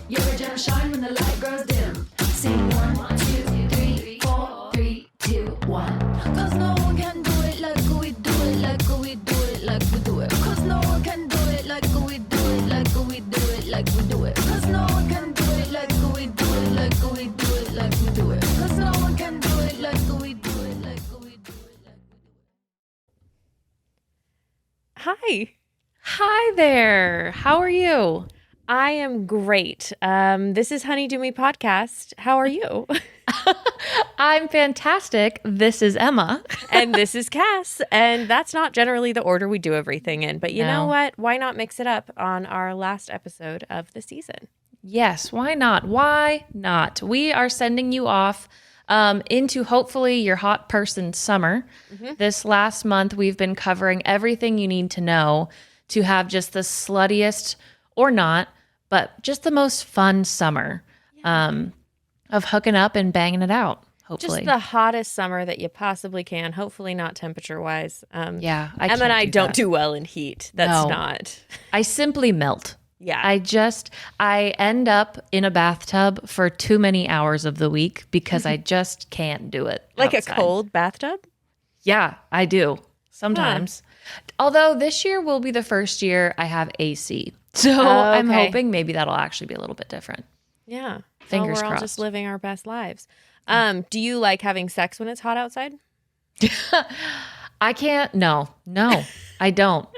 You're a gem shine when the light grows dim. Sing 1, 2, 3, 4, 3, 2, 1. Cause no one can do it like we do it, like we do it, like we do it. Cause no one can do it like we do it, like we do it, like we do it. Cause no one can do it like we do it, like we do it, like we do it. Cause no one can do it like we do it, like we do it, like we do it. Hi. Hi there. How are you? I am great. This is Honeydew podcast. How are you? I'm fantastic. This is Emma. And this is Cass. And that's not generally the order we do everything in. But you know what? Why not mix it up on our last episode of the season? Yes, why not? Why not? We are sending you off into hopefully your hot person summer. Mm-hmm. This last month, we've been covering everything you need to know to have just the sluttiest, or not, but just the most fun summer of hooking up and banging it out, hopefully. Just the hottest summer that you possibly can, hopefully not temperature-wise. Yeah, Emma and I don't do well in heat. That's not. I simply melt. Yeah. I end up in a bathtub for too many hours of the week because I just can't do it. Like outside. a cold bathtub? Yeah, I do. Sometimes. Although this year will be the first year I have AC. So I'm hoping maybe that'll actually be a little bit different. Yeah. Fingers we're all crossed. just living our best lives. Do you like having sex when it's hot outside? I can't. No, I don't.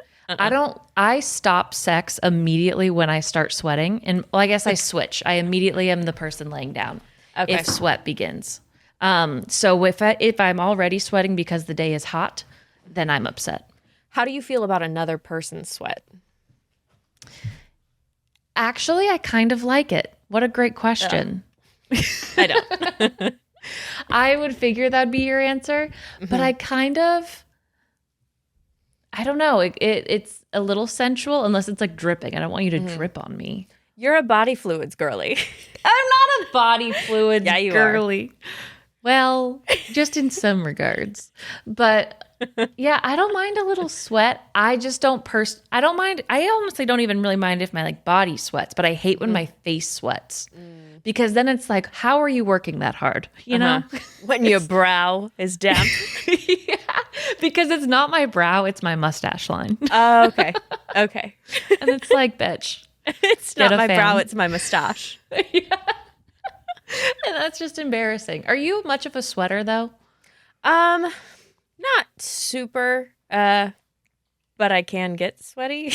I stop sex immediately when I start sweating. And well, I guess I switch. I immediately am the person laying down if sweat begins. So if I'm already sweating because the day is hot, then I'm upset. How do you feel about another person's sweat? Actually, I kind of like it. What a great question. I don't. I would figure that'd be your answer, but I don't know. It's a little sensual unless it's like dripping. I don't want you to drip on me. You're a body fluids girly. I'm not a body fluids you girly. Well, just in some regards. But yeah, I don't mind a little sweat. I just don't I don't mind. I honestly don't even really mind if my like body sweats, but I hate when my face sweats. Because then it's like, how are you working that hard? You know? When your brow is damp. Yeah, because it's not my brow, it's my mustache line. Oh, okay. Okay. And it's like, bitch. It's not my brow, it's my mustache. Yeah. And that's just embarrassing. Are you much of a sweater though? Not super, but I can get sweaty.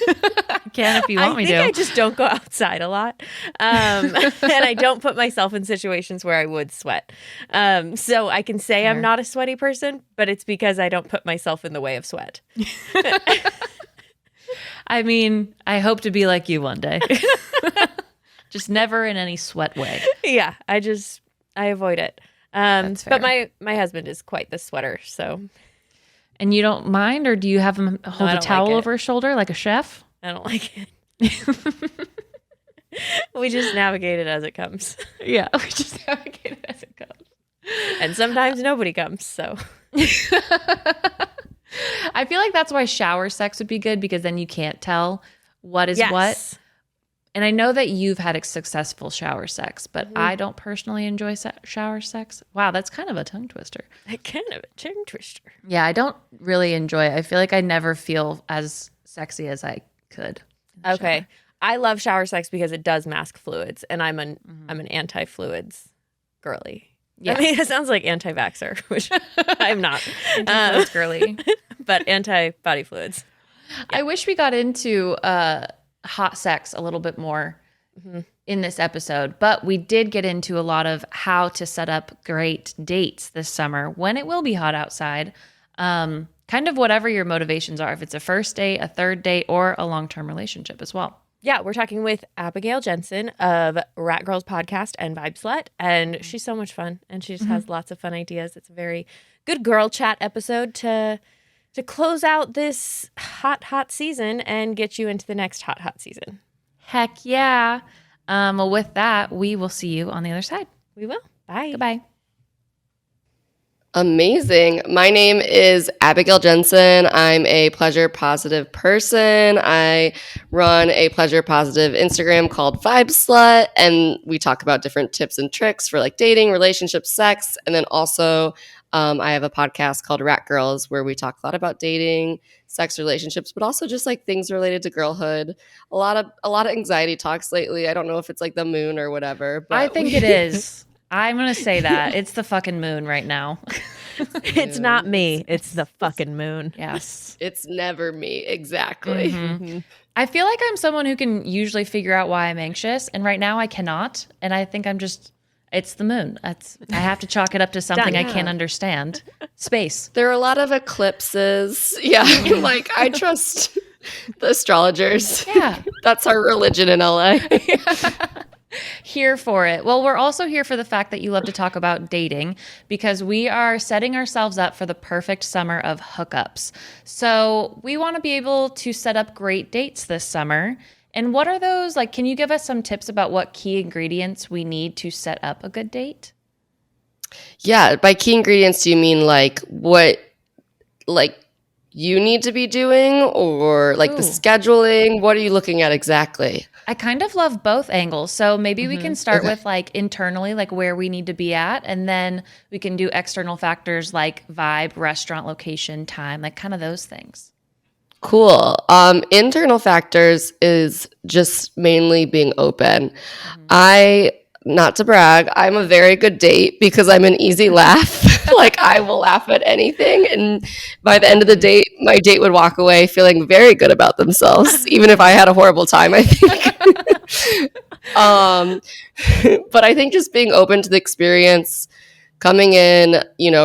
I can if you want me to. I just don't go outside a lot. And I don't put myself in situations where I would sweat. So I can say I'm not a sweaty person, but it's because I don't put myself in the way of sweat. I mean, I hope to be like you one day. Just never in any sweat way. Yeah, I avoid it. But my husband is quite the sweater, so. And you don't mind, or do you have him hold a towel over his shoulder like a chef? I don't like it. We just navigate it as it comes. Yeah, we just navigate it as it comes. And sometimes nobody comes, so. I feel like that's why shower sex would be good, because then you can't tell what is what. And I know that you've had a successful shower sex, but I don't personally enjoy shower sex. Wow, that's kind of a tongue twister. Kind of a tongue twister. Yeah, I don't really enjoy it. I feel like I never feel as sexy as I could. Okay. Shower. I love shower sex because it does mask fluids, and I'm an anti-fluids girly. Yeah. I mean, it sounds like anti-vaxxer, which I'm not. Anti-fluids girly. But anti-body fluids. Yeah. I wish we got into hot sex a little bit more in this episode, but we did get into a lot of how to set up great dates this summer when it will be hot outside. Kind of whatever your motivations are, if it's a first date, a third date, or a long-term relationship as well. Yeah, we're talking with Abigail Jensen of Rat Girls Podcast and Vibe Slut, and she's so much fun, and she just has lots of fun ideas. It's a very good girl chat episode to close out this hot season and get you into the next hot season. Heck yeah. Well, with that, we will see you on the other side. We will. Bye. Goodbye. Amazing. My name is Abigail Jensen. I'm a pleasure positive person. I run a pleasure positive Instagram called Vibe Slut, and we talk about different tips and tricks for like dating, relationships, sex, and then also I have a podcast called Rat Girls where we talk a lot about dating, sex, relationships, but also just like things related to girlhood. A lot of anxiety talks lately. I don't know if it's like the moon or whatever, but I think it is. I'm going to say that. It's the fucking moon right now. It's not me. It's the fucking moon. Yes. It's never me. Exactly. Mm-hmm. I feel like I'm someone who can usually figure out why I'm anxious. And right now I cannot. And I think it's the moon. I have to chalk it up to something I can't understand. Space. There are a lot of eclipses. Yeah. Like I trust the astrologers. Yeah. That's our religion in LA. Here for it. Well, we're also here for the fact that you love to talk about dating because we are setting ourselves up for the perfect summer of hookups. So we want to be able to set up great dates this summer. And what are those? Like, can you give us some tips about what key ingredients we need to set up a good date? Yeah. By key ingredients, do you mean like what, like you need to be doing or like the scheduling? What are you looking at exactly? I kind of love both angles. So maybe we can start with like internally, like where we need to be at. And then we can do external factors like vibe, restaurant location, time, like kind of those things. Cool. Internal factors is just mainly being open. Not to brag, I'm a very good date because I'm an easy laugh. Like I will laugh at anything. And by the end of the date, my date would walk away feeling very good about themselves, even if I had a horrible time, I think. But I think just being open to the experience, coming in,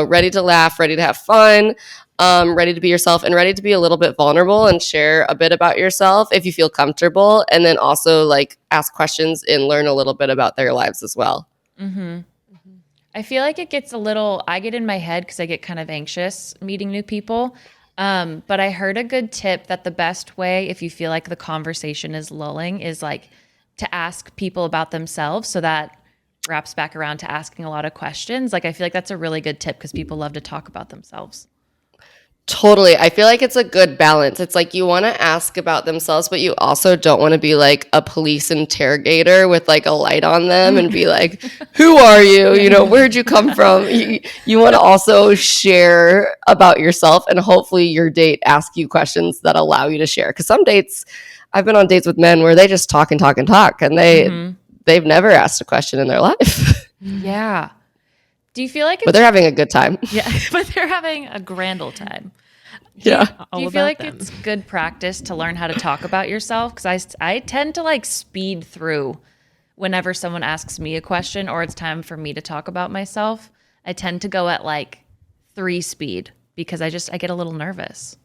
ready to laugh, ready to have fun, ready to be yourself and ready to be a little bit vulnerable and share a bit about yourself if you feel comfortable. And then also like ask questions and learn a little bit about their lives as well. Mm-hmm. I feel like it gets I get in my head because I get kind of anxious meeting new people. But I heard a good tip that the best way, if you feel like the conversation is lulling, is like to ask people about themselves. So that wraps back around to asking a lot of questions. Like I feel like that's a really good tip because people love to talk about themselves. Totally. I feel like it's a good balance. It's like you want to ask about themselves, but you also don't want to be like a police interrogator with like a light on them and be like, who are you? Where'd you come from? You want to also share about yourself and hopefully your date asks you questions that allow you to share. Because some dates, I've been on dates with men where they just talk and talk and talk and they've never asked a question in their life. Yeah. Do you feel like but they're having a good time. Yeah, but they're having a grand old time. Yeah. Do you feel like it's good practice to learn how to talk about yourself? Because I tend to like speed through whenever someone asks me a question or it's time for me to talk about myself. I tend to go at like 3 speed because I get a little nervous.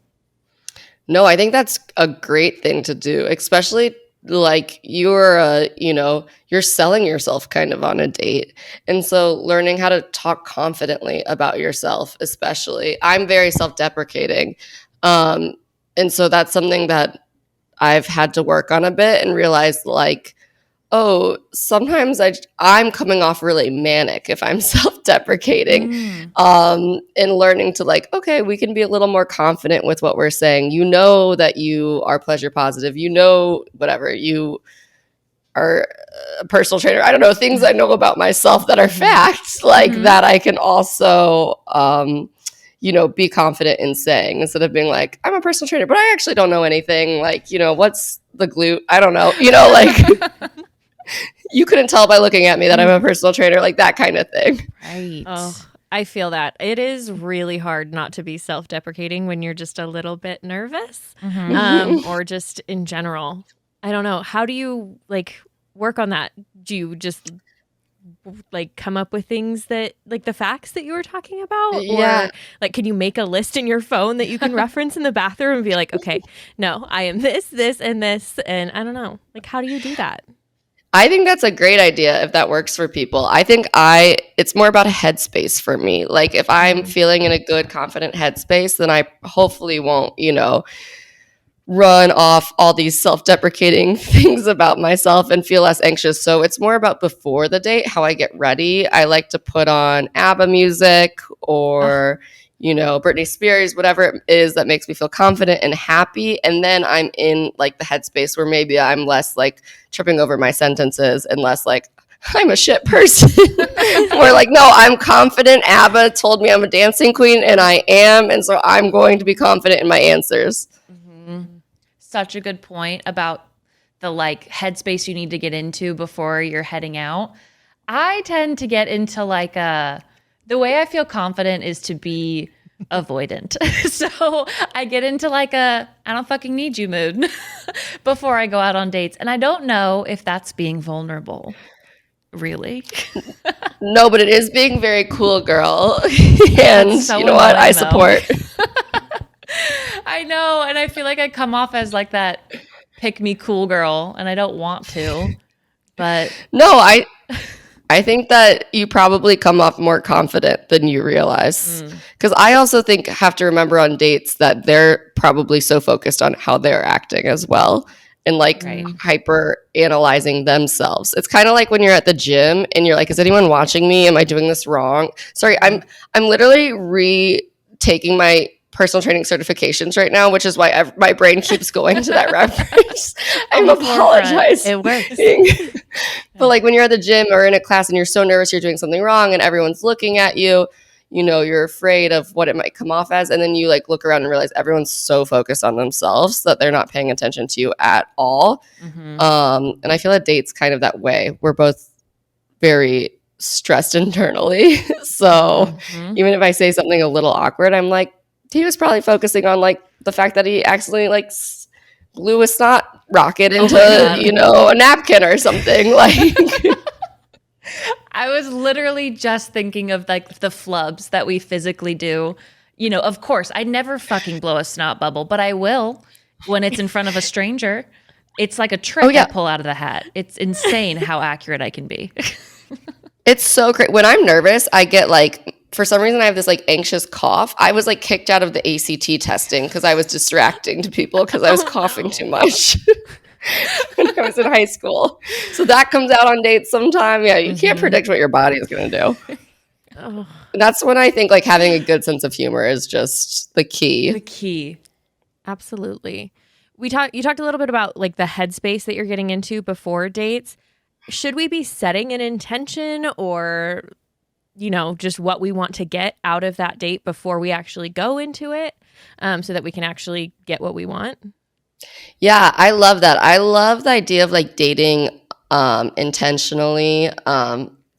No, I think that's a great thing to do, especially like you're selling yourself kind of on a date. And so learning how to talk confidently about yourself, especially. I'm very self-deprecating. And so that's something that I've had to work on a bit and realize like, oh, sometimes I'm coming off really manic if I'm self-deprecating. And learning to like, okay, we can be a little more confident with what we're saying. You know that you are pleasure positive. Whatever, you are a personal trainer. I don't know, things I know about myself that are facts, like that I can also, be confident in saying instead of being like, I'm a personal trainer, but I actually don't know anything. Like, what's the glute? I don't know, like... You couldn't tell by looking at me that I'm a personal trainer, like that kind of thing. Right. Oh, I feel that. It is really hard not to be self-deprecating when you're just a little bit nervous or just in general. I don't know. How do you like work on that? Do you just like come up with things that like the facts that you were talking about? Yeah. Or like, can you make a list in your phone that you can reference in the bathroom and be like, okay, no, I am this, and this. And I don't know. Like, how do you do that? I think that's a great idea if that works for people. I think it's more about a headspace for me. Like if I'm feeling in a good, confident headspace, then I hopefully won't, run off all these self-deprecating things about myself and feel less anxious. So it's more about before the date, how I get ready. I like to put on ABBA music or, Britney Spears, whatever it is that makes me feel confident and happy. And then I'm in like the headspace where maybe I'm less like tripping over my sentences and less like, I'm a shit person. More like, no, I'm confident. ABBA told me I'm a dancing queen and I am. And so I'm going to be confident in my answers. Such a good point about the like headspace you need to get into before you're heading out. I tend to get into like the way I feel confident is to be avoidant. So I get into like I don't fucking need you mood before I go out on dates. And I don't know if that's being vulnerable. Really? No, but it is being very cool, girl. And so you know what? I annoying, support. I know. And I feel like I come off as like that pick me cool girl, and I don't want to. But no, I think that you probably come off more confident than you realize. Because I also have to remember on dates that they're probably so focused on how they're acting as well. And like hyper analyzing themselves. It's kind of like when you're at the gym and you're like, is anyone watching me? Am I doing this wrong? Sorry, I'm literally retaking my personal training certifications right now, which is why my brain keeps going to that reference. I'm apologizing. It works. But like when you're at the gym or in a class and you're so nervous you're doing something wrong and everyone's looking at you, you're afraid of what it might come off as. And then you like look around and realize everyone's so focused on themselves that they're not paying attention to you at all. And I feel that date's kind of that way. We're both very stressed internally. So even if I say something a little awkward, I'm like, he was probably focusing on like the fact that he accidentally like blew a snot rocket into, a napkin or something. Like I was literally just thinking of like the flubs that we physically do. Of course, I never fucking blow a snot bubble, but I will when it's in front of a stranger. It's like a trick I pull out of the hat. It's insane how accurate I can be. It's so great. When I'm nervous, I get like, for some reason, I have this like anxious cough. I was like kicked out of the ACT testing because I was distracting to people because I was coughing too much. When I was in high school. So that comes out on dates sometime. Yeah, you can't predict what your body is going to do. And that's when I think like having a good sense of humor is just the key. The key. Absolutely. You talked a little bit about like the headspace that you're getting into before dates. Should we be setting an intention or, just what we want to get out of that date before we actually go into it so that we can actually get what we want? Yeah, I love that. I love the idea of like dating intentionally,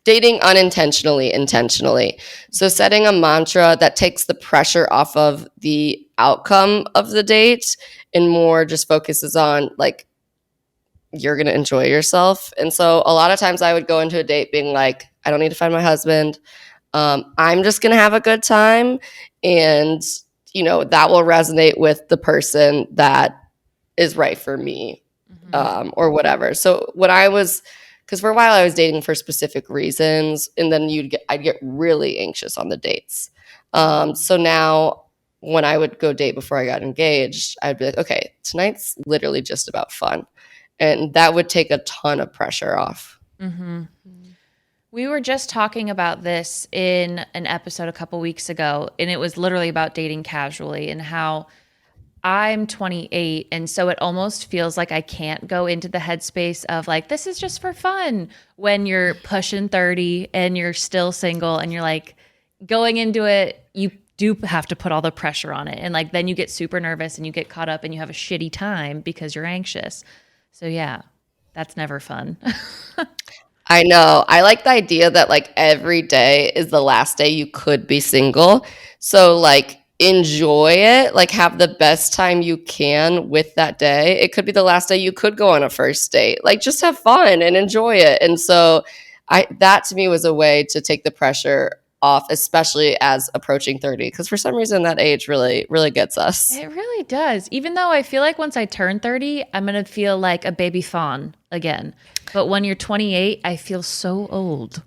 dating unintentionally, intentionally. So setting a mantra that takes the pressure off of the outcome of the date and more just focuses on like, you're going to enjoy yourself. And so a lot of times I would go into a date being like, I don't need to find my husband. I'm just going to have a good time. And, that will resonate with the person that is right for me or whatever. So because for a while I was dating for specific reasons and then I'd get really anxious on the dates. So now when I would go date before I got engaged, I'd be like, okay, tonight's literally just about fun. And that would take a ton of pressure off. We were just talking about this in an episode a couple weeks ago, and it was literally about dating casually and how I'm 28, and so it almost feels like I can't go into the headspace of like, this is just for fun when you're pushing 30 and you're still single and you're like going into it, you do have to put all the pressure on it. And like, then you get super nervous and you get caught up and you have a shitty time because you're anxious. So yeah, that's never fun. I know. I like the idea that like every day is the last day you could be single. So like enjoy it, like have the best time you can with that day. It could be the last day you could go on a first date. Like just have fun and enjoy it. And so that to me was a way to take the pressure off, especially as approaching 30, because for some reason that age really, really gets us. It really does. Even though I feel like once I turn 30, I'm going to feel like a baby fawn again. But when you're 28, I feel so old.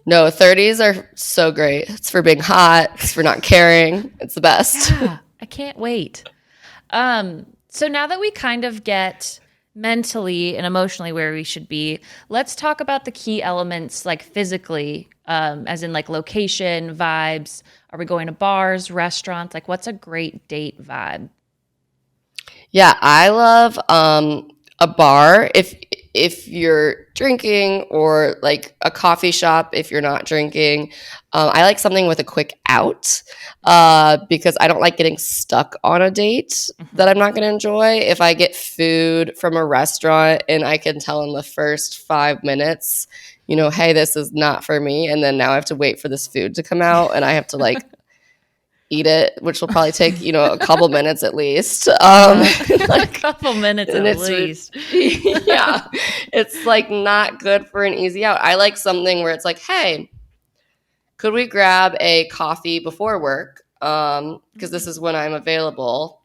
No, 30s are so great. It's for being hot. It's for not caring. It's the best. Yeah, I can't wait. So now that we kind of get mentally and emotionally where we should be, let's talk about the key elements, like physically, as in like location, vibes. Are we going to bars, restaurants? Like, what's a great date vibe? Yeah, I love a bar if you're drinking, or like a coffee shop if you're not drinking. I like something with a quick out because I don't like getting stuck on a date that I'm not going to enjoy. If I get food from a restaurant and I can tell in the first 5 minutes, hey, this is not for me, and then now I have to wait for this food to come out and I have to like eat it, which will probably take a couple minutes at least. A couple minutes at least. Yeah, it's like not good for an easy out. I like something where it's like, hey, could we grab a coffee before work? Because this is when I'm available.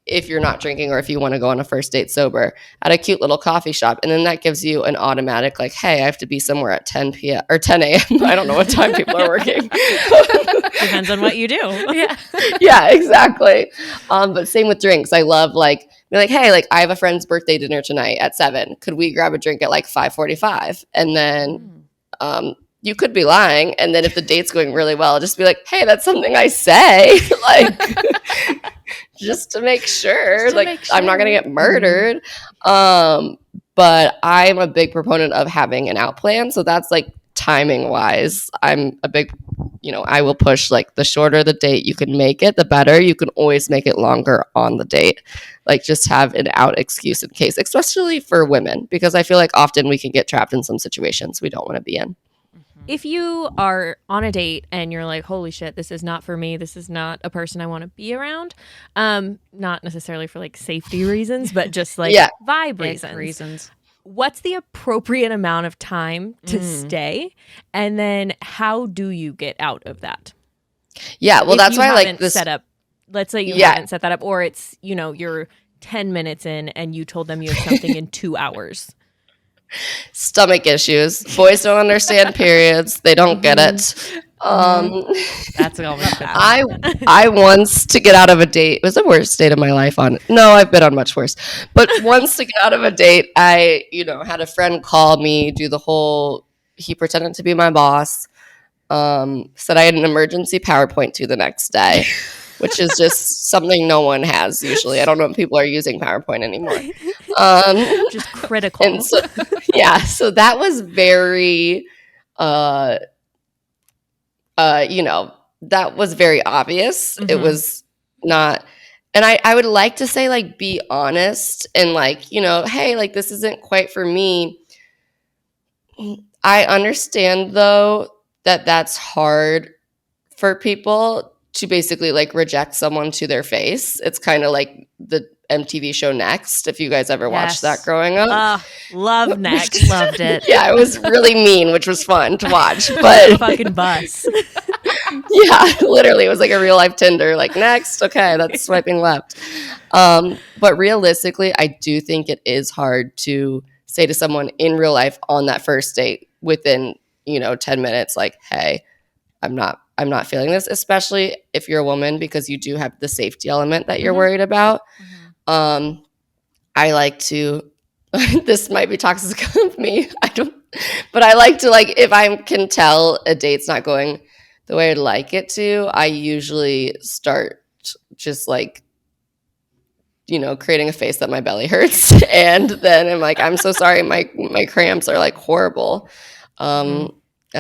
If you're not drinking, or if you want to go on a first date sober, at a cute little coffee shop. And then that gives you an automatic like, hey, I have to be somewhere at 10 p.m. or 10 a.m. I don't know what time people are working. Depends on what you do. Yeah. Yeah, exactly. But same with drinks. I love like, be like, hey, like I have a friend's birthday dinner tonight at 7. Could we grab a drink at like 5:45? And then you could be lying. And then if the date's going really well, just be like, hey, that's something I say. Like just to make sure, I'm not going to get murdered. But I'm a big proponent of having an out plan. So that's like timing wise. I'm a big, I will push like the shorter the date you can make it, the better. You can always make it longer on the date. Like just have an out excuse in case, especially for women, because I feel like often we can get trapped in some situations we don't want to be in. If you are on a date and you're like, holy shit, this is not for me, this is not a person I want to be around, not necessarily for like safety reasons, but just like vibe reasons. What's the appropriate amount of time to stay? And then how do you get out of that? Yeah, well, if that's why I like this set up. Let's say you haven't set that up, or it's, you're 10 minutes in and you told them you have something in 2 hours. Stomach issues. Boys don't understand periods. They don't get it. That's always bad. I once, to get out of a date, it was the worst date of my life. No, I've been on much worse. But once to get out of a date, I, had a friend call me, do the whole, he pretended to be my boss, said I had an emergency PowerPoint to the next day, which is just something no one has usually. I don't know if people are using PowerPoint anymore. Just critical. And so, so that was very, that was very obvious. It was not, and I would like to say like, be honest and like, hey, like this isn't quite for me. I understand though that that's hard for people to basically like reject someone to their face. It's kind of like the MTV show Next, if you guys ever watched that growing up. Love Next. Loved it. Yeah, it was really mean, which was fun to watch. But fucking bus. Yeah, literally, it was like a real life Tinder. Like, next, okay, that's swiping left. But realistically, I do think it is hard to say to someone in real life on that first date within 10 minutes, like, hey, I'm not feeling this, especially if you're a woman, because you do have the safety element that you're worried about. I like to, this might be toxic of me, but I like to, like, if I can tell a date's not going the way I'd like it to, I usually start just like, creating a face that my belly hurts. And then I'm like, I'm so sorry. My cramps are like horrible. And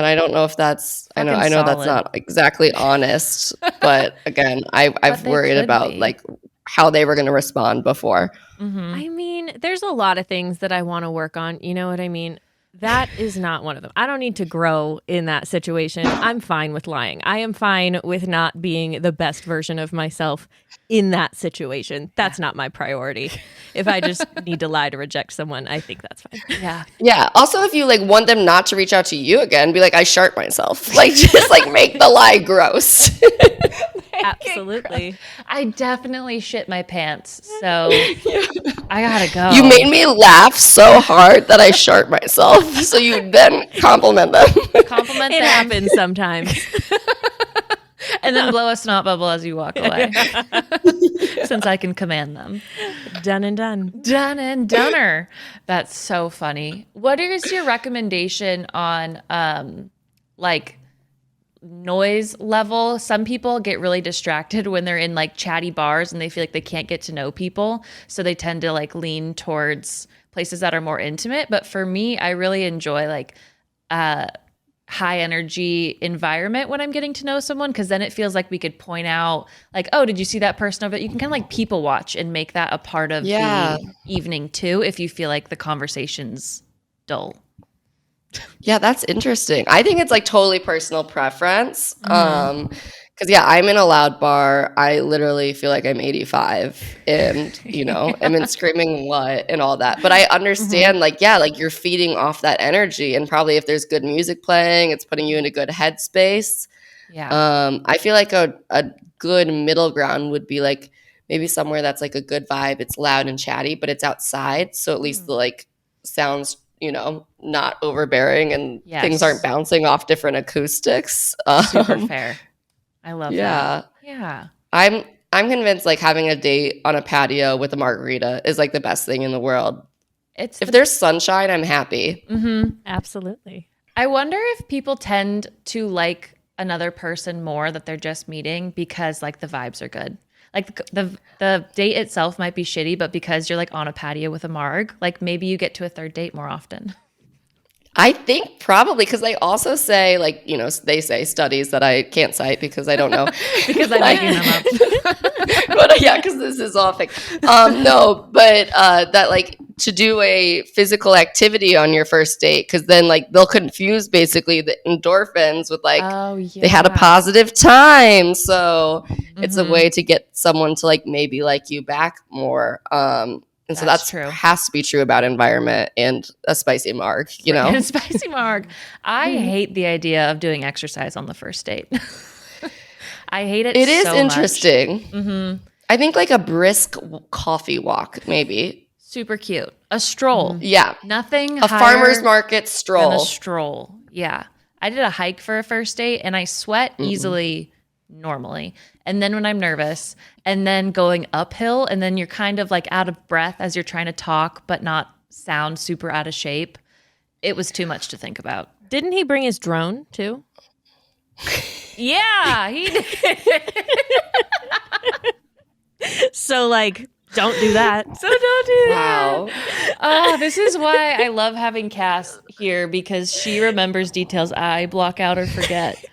I don't know if that's, I know that's not exactly honest, but again, I've worried about like how they were going to respond before. I mean, there's a lot of things that I want to work on. You know what I mean? That is not one of them. I don't need to grow in that situation. I'm fine with lying. I am fine with not being the best version of myself in that situation. That's not my priority. If I just need to lie to reject someone, I think that's fine. Yeah. Yeah. Also, if you like want them not to reach out to you again, be like, I shart myself. Like, just like make the lie gross. Absolutely. I definitely shit my pants, so I gotta go. You made me laugh so hard that I shart myself. So you then compliment them. Compliment It them. happens sometimes. And then blow a snot bubble as you walk away. Since I can command them. Done and done. Done and doneer. That's so funny. What is your recommendation on like noise level? Some people get really distracted when they're in like chatty bars and they feel like they can't get to know people. So they tend to like lean towards places that are more intimate. But for me, I really enjoy like high energy environment when I'm getting to know someone, because then it feels like we could point out like, oh, did you see that person over there? You can kind of like people watch and make that a part of the evening too, if you feel like the conversation's dull. Yeah, that's interesting. I think it's like totally personal preference. Because I'm in a loud bar. I literally feel like I'm 85 and, I'm in screaming what and all that. But I understand like you're feeding off that energy, and probably if there's good music playing, it's putting you in a good headspace. Yeah. I feel like a good middle ground would be like maybe somewhere that's like a good vibe. It's loud and chatty, but it's outside. So at least the like sounds, not overbearing and things aren't bouncing off different acoustics. Super fair. I love that. Yeah. I'm convinced like having a date on a patio with a margarita is like the best thing in the world. If there's sunshine, I'm happy. Absolutely. I wonder if people tend to like another person more that they're just meeting because like the vibes are good. Like the date itself might be shitty, but because you're like on a patio with a marg, like maybe you get to a third date more often. I think probably because they also say like, they say studies that I can't cite because I don't know. Because I'm making them up. But because this is all fake. That like to do a physical activity on your first date, because then like they'll confuse basically the endorphins with like they had a positive time. So it's a way to get someone to like maybe like you back more. And so that's true. Has to be true about environment and a spicy marg, And a spicy marg. I hate the idea of doing exercise on the first date. I hate it. It is so interesting. I think like a brisk coffee walk, maybe. Super cute. A stroll. Yeah. Nothing. A farmer's market stroll. Than a stroll. Yeah. I did a hike for a first date and I sweat easily normally. And then when I'm nervous, and then going uphill, and then you're kind of like out of breath as you're trying to talk but not sound super out of shape. It was too much to think about. Didn't he bring his drone too? Yeah, he did. So like, don't do that. So don't do that. Wow. Oh, this is why I love having Cass here, because she remembers details I block out or forget.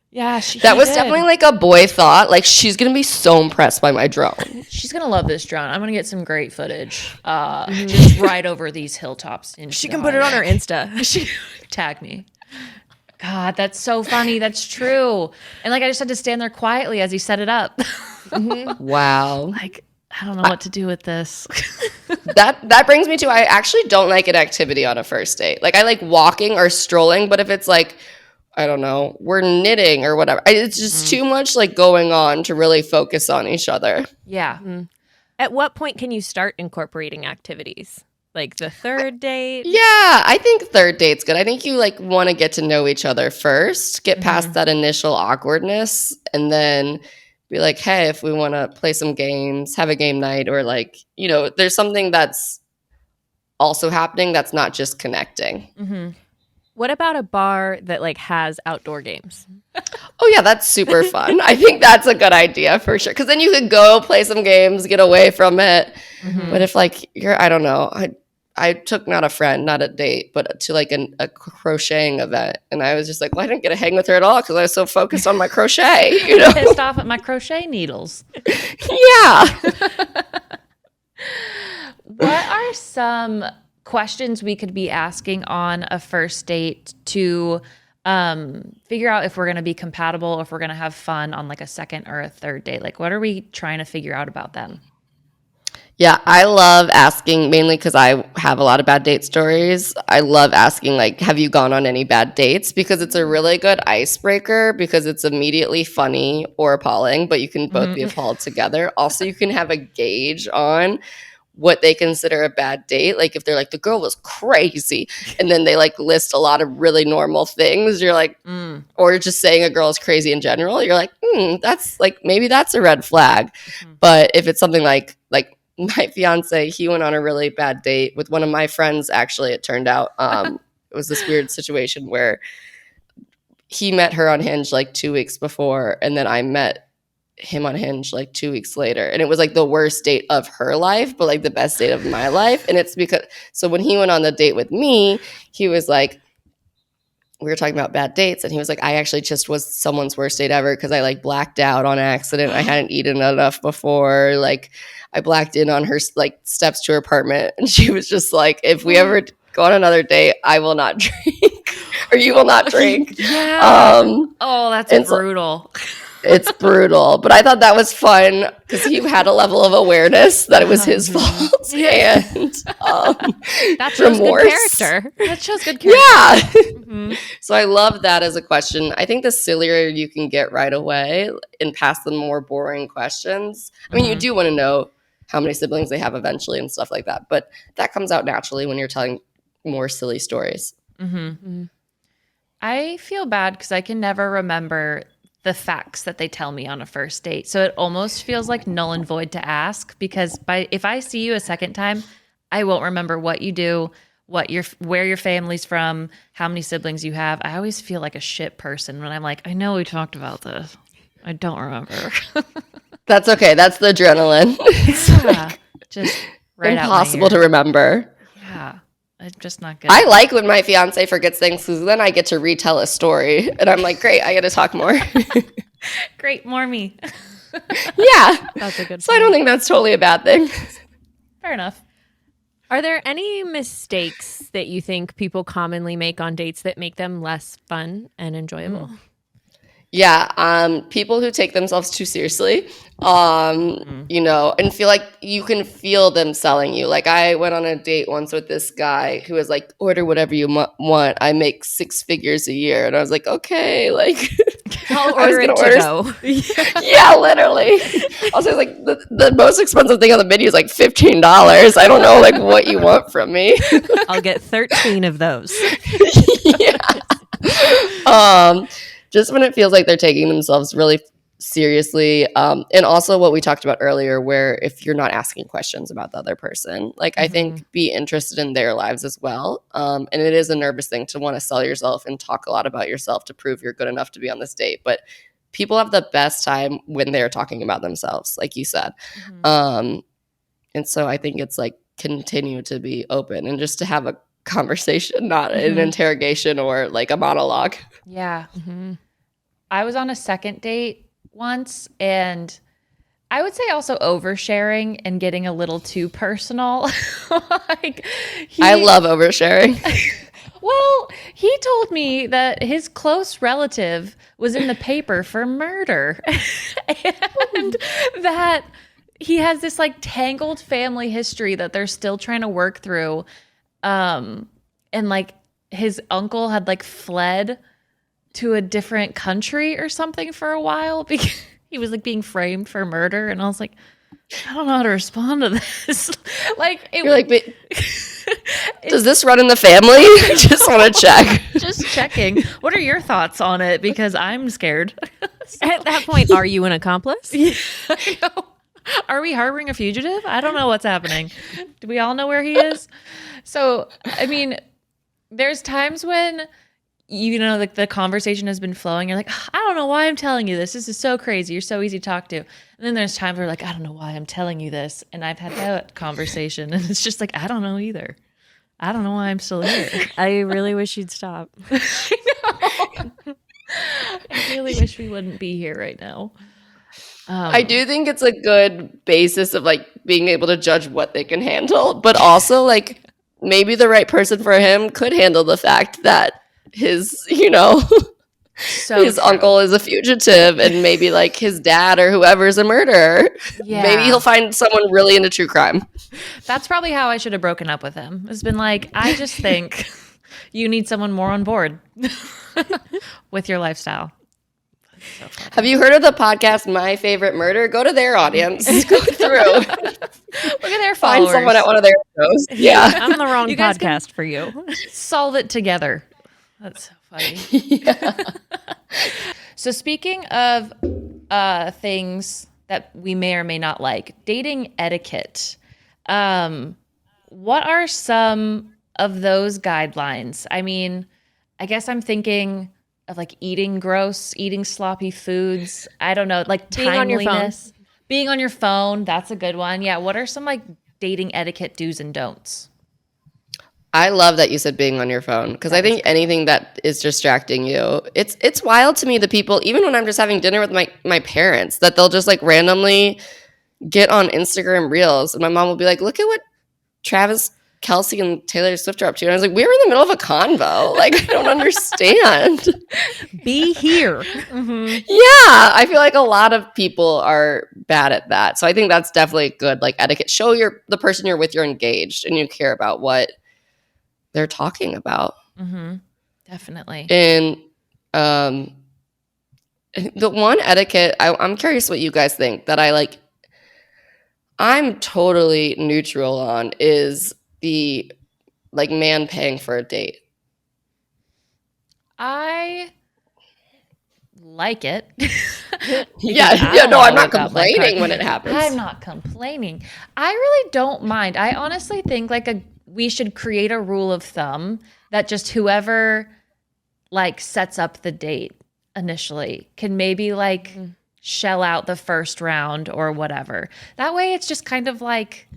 Yeah, that was definitely like a boy thought. Like, she's gonna be so impressed by my drone. She's gonna love this drone. I'm gonna get some great footage. Just right over these hilltops. She can put it on her Insta. She tag me. God, that's so funny. That's true. And like, I just had to stand there quietly as he set it up. Wow. Like, I don't know what to do with this. That brings me to, I actually don't like an activity on a first date. Like, I like walking or strolling, but if it's like, I don't know, we're knitting or whatever, it's just too much like going on to really focus on each other. Yeah. At what point can you start incorporating activities? Like the third date? Yeah, I think third date's good. I think you like want to get to know each other first, get past that initial awkwardness, and then be like, hey, if we want to play some games, have a game night, or like, there's something that's also happening that's not just connecting. What about a bar that like has outdoor games? Oh yeah, that's super fun. I think that's a good idea for sure. Because then you could go play some games, get away from it. But if like I don't know, I took not a friend, not a date, but to like a crocheting event, and I was just like, well, I didn't get to hang with her at all because I was so focused on my crochet. Pissed off at my crochet needles. Yeah. What are some questions we could be asking on a first date to figure out if we're going to be compatible or if we're going to have fun on like a second or a third date? Like, what are we trying to figure out about them? Yeah, I love asking, mainly because I have a lot of bad date stories. I love asking, like, have you gone on any bad dates? Because it's a really good icebreaker, because it's immediately funny or appalling, but you can both be appalled together. Also, you can have a gauge on what they consider a bad date. Like if they're like, the girl was crazy, and then they like list a lot of really normal things, you're like, or just saying a girl is crazy in general, you're like, that's like, maybe that's a red flag. But if it's something like my fiance, he went on a really bad date with one of my friends. Actually, it turned out it was this weird situation where he met her on Hinge like 2 weeks before, and then I met him on Hinge like 2 weeks later, and it was like the worst date of her life, but like the best date of my life. And it's because, so when he went on the date with me, he was like, we were talking about bad dates, and he was like, I actually just was someone's worst date ever because I like blacked out on accident. I hadn't eaten enough before. Like I blacked in on her like steps to her apartment, and she was just like, if we ever go on another date, I will not drink, or you will not drink. Oh, that's brutal. It's brutal, but I thought that was fun because he had a level of awareness that it was his fault, and That shows remorse. good character. That shows good character. Yeah. So I love that as a question. I think the sillier you can get right away and past the more boring questions. I mean, you do want to know how many siblings they have eventually and stuff like that, but that comes out naturally when you're telling more silly stories. I feel bad because I can never remember the facts that they tell me on a first date. So it almost feels like null and void to ask, because if I see you a second time, I won't remember what you do, where your family's from, how many siblings you have. I always feel like a shit person when I'm like, I know we talked about this. I don't remember. That's okay. That's the adrenaline. Yeah, just right Impossible to remember. Yeah, it's just not good. I like when my fiance forgets things because then I get to retell a story, and I'm like, great, I get to talk more. Great, more me. Yeah. That's a good So I don't think that's totally a bad thing. Fair enough. Are there any mistakes that you think people commonly make on dates that make them less fun and enjoyable? Yeah, people who take themselves too seriously, you know, and feel like you can feel them selling you. Like I went on a date once with this guy who was like, order whatever you want. I make 6 figures a year. And I was like, okay, like I'll order it to go. Yeah, literally. Also, like the most expensive thing on the menu is like $15. I don't know like what you want from me. I'll get 13 of those. Yeah. Just when it feels like they're taking themselves really seriously. And also what we talked about earlier, where if you're not asking questions about the other person, like I think be interested in their lives as well. And it is a nervous thing to want to sell yourself and talk a lot about yourself to prove you're good enough to be on this date. But people have the best time when they're talking about themselves, like you said. And so I think it's like continue to be open and just to have a conversation, not an interrogation or like a monologue. Yeah. I was on a second date once, and I would say also oversharing and getting a little too personal. I love oversharing. Well, he told me that his close relative was in the paper for murder and that he has this like tangled family history that they're still trying to work through. And like his uncle had like fled to a different country or something for a while because he was like being framed for murder. And I was like, I don't know how to respond to this. Like, you're like, does this run in the family? Just want to check. Just checking. What are your thoughts on it? Because I'm scared. At that point, are you an accomplice? Yeah, I know. Are we harboring a fugitive? I don't know what's happening. Do we all know where he is? So, I mean, there's times when, you know, like the conversation has been flowing. You're like, I don't know why I'm telling you this. This is so crazy. You're so easy to talk to. And then there's times where like, I don't know why I'm telling you this. And I've had that conversation. And it's just like, I don't know either. I don't know why I'm still here. I really wish you'd stop. I know. I really wish we wouldn't be here right now. I do think it's a good basis of like being able to judge what they can handle, but also like maybe the right person for him could handle the fact that his, you know, his uncle is a fugitive and maybe like his dad or whoever is a murderer. Yeah. Maybe he'll find someone really into true crime. That's probably how I should have broken up with him. It's been like, I just think you need someone more on board with your lifestyle. Have you heard of the podcast My Favorite Murder? Go to their audience. Go through. Look at their Find followers. someone at one of their shows. Yeah. I'm the wrong You guys can- podcast for you. Solve it together. That's so funny. Yeah. So speaking of things that we may or may not like, dating etiquette. What are some of those guidelines? I mean, I guess I'm thinking of like eating gross, eating sloppy foods. I don't know, like Being on your phone. timeliness. Being on your phone, that's a good one. Yeah, what are some like dating etiquette do's and don'ts? I love that you said being on your phone because I think anything that is distracting you, it's wild to me, the people, even when I'm just having dinner with my parents, that they'll just like randomly get on Instagram Reels and my mom will be like, look at what Travis Kelce and Taylor Swift are up to. And I was like, we were in the middle of a convo. Like, I don't understand. Be here. Yeah, I feel like a lot of people are bad at that. So I think that's definitely good, like etiquette. Show the person you're with, you're engaged and you care about what they're talking about. Definitely. And the one etiquette, I'm curious what you guys think that I'm totally neutral on is the like man paying for a date. I like it. Yeah, I yeah, don't no, wanna I'm not whip out my complaining card. when it happens. I'm not complaining. I really don't mind. I honestly think we should create a rule of thumb that just whoever like sets up the date initially can maybe like shell out the first round or whatever. That way it's just kind of like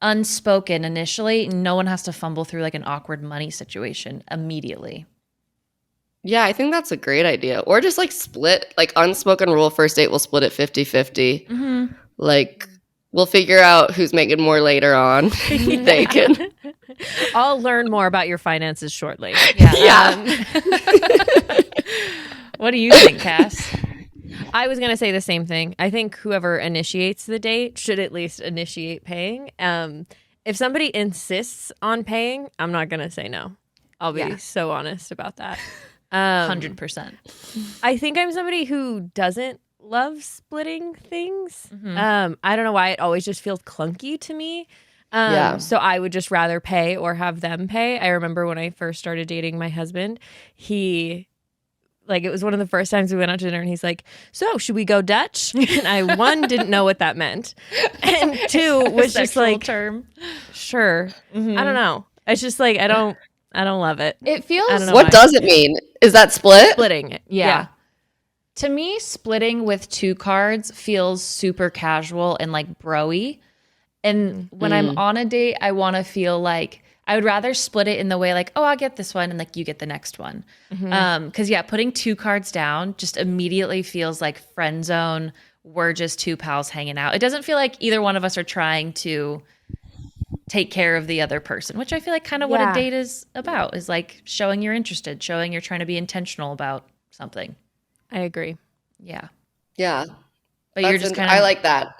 unspoken initially. No one has to fumble through like an awkward money situation immediately. Yeah, I think that's a great idea. Or just like split, like unspoken rule first date, we'll split it 50-50. Like we'll figure out who's making more later on. They can. I'll learn more about your finances shortly. Yeah. What do you think, Cass? I was going to say the same thing. I think whoever initiates the date should at least initiate paying. If somebody insists on paying, I'm not going to say no. I'll be so honest about that. 100%. I think I'm somebody who doesn't love splitting things. I don't know why. It always just feels clunky to me. So I would just rather pay or have them pay. I remember when I first started dating my husband, it was one of the first times we went out to dinner and he's like, so should we go Dutch? And I, one, didn't know what that meant. And two, was just like, term. Sure. I don't know. It's just like, I don't love it. It feels. I don't know What why. does it mean? Is that split? Splitting it. Yeah. To me, splitting with 2 cards feels super casual and like bro-y. And when I'm on a date, I want to feel like I would rather split it in the way like, oh, I'll get this one and like you get the next one. Because putting 2 cards down just immediately feels like friend zone. We're just 2 pals hanging out. It doesn't feel like either one of us are trying to take care of the other person, which I feel like kind of what a date is about, is like showing you're interested, showing you're trying to be intentional about something. I agree. Yeah. Yeah. But you're just kind of, I like that.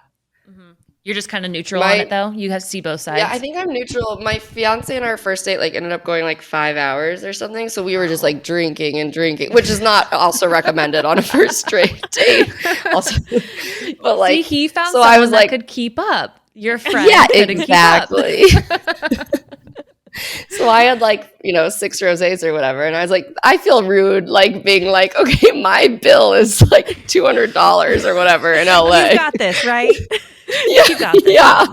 you're just kind of neutral on it though. You have see both sides. Yeah, I think I'm neutral. My fiance and our first date ended up going like 5 hours or something. So we were just like drinking and drinking, which is not also recommended on a first date. Also, but like See, he found so someone I was that like, could keep up. Your friend yeah, couldn't exactly. keep up. So I had 6 rosés or whatever, and I was like, I feel rude, being like, okay, my bill is like $200 or whatever in LA. You got this, right? Yeah, You got this. yeah.